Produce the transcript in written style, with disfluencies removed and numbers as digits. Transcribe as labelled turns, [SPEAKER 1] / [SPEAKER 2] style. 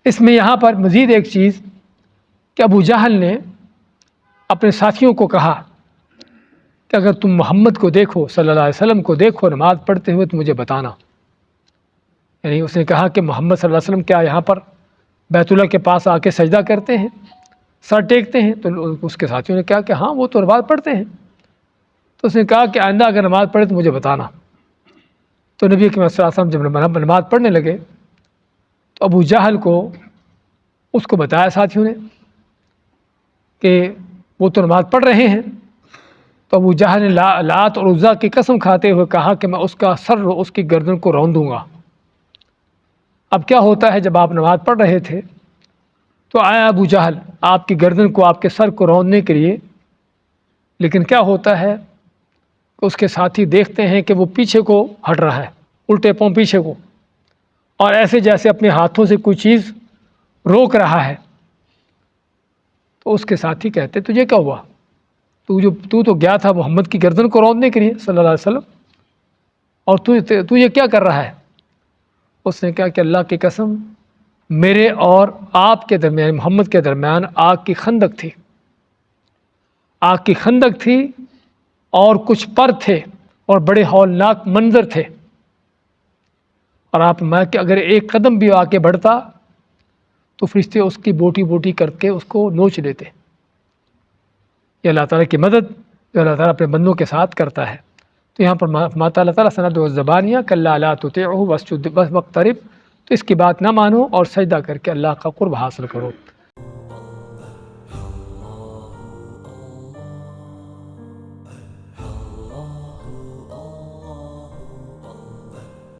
[SPEAKER 1] اس میں یہاں پر مزید ایک چیز کہ ابو جہل نے اپنے ساتھیوں کو کہا کہ اگر تم محمد کو دیکھو صلی اللہ علیہ وسلم کو دیکھو نماز پڑھتے ہوئے تو مجھے بتانا. یعنی اس نے کہا کہ محمد صلی اللہ علیہ وسلم کیا یہاں پر بیت اللہ کے پاس آ کے سجدہ کرتے ہیں, سر ٹیکتے ہیں؟ تو اس کے ساتھیوں نے کہا کہ ہاں وہ تو نماز پڑھتے ہیں. تو اس نے کہا کہ آئندہ اگر نماز پڑھے تو مجھے بتانا. تو نبی کریم صلی اللہ علیہ وسلم جب نماز پڑھنے لگے تو ابو جہل کو اس کو بتایا ساتھیوں نے کہ وہ تو نماز پڑھ رہے ہیں. تو ابو جہل نے لات اور عزیٰ کی قسم کھاتے ہوئے کہا کہ میں اس کا سر اس کی گردن کو رون دوں گا. اب کیا ہوتا ہے جب آپ نماز پڑھ رہے تھے تو آیا ابو جہل آپ کی گردن کو آپ کے سر کو روندنے کے لیے, لیکن کیا ہوتا ہے کہ اس کے ساتھی دیکھتے ہیں کہ وہ پیچھے کو ہٹ رہا ہے, الٹے پاؤں پیچھے کو, اور ایسے جیسے اپنے ہاتھوں سے کوئی چیز روک رہا ہے. تو اس کے ساتھی کہتے تجھے کیا ہوا؟ تو تو گیا تھا محمد کی گردن کو روندنے کے لیے صلی اللہ علیہ وسلم, اور تو یہ کیا کر رہا ہے؟ اس نے کہا کہ اللہ کی قسم میرے اور آپ کے درمیان, محمد کے درمیان آگ کی خندق تھی, آگ کی خندق تھی اور کچھ پر تھے اور بڑے ہولناک منظر تھے, اور آپ میں کہ اگر ایک قدم بھی آگے بڑھتا تو فرشتے اس کی بوٹی بوٹی کر کے اس کو نوچ لیتے. یہ اللہ تعالیٰ کی مدد جو اللہ تعالیٰ اپنے بندوں کے ساتھ کرتا ہے. تو یہاں پر ماتا اللہ تعالیٰ سند و زبانیہ کلا لا تطیعہ واسجد واقترب, تو اس کی بات نہ مانو اور سجدہ کر کے اللہ کا قرب حاصل کرو.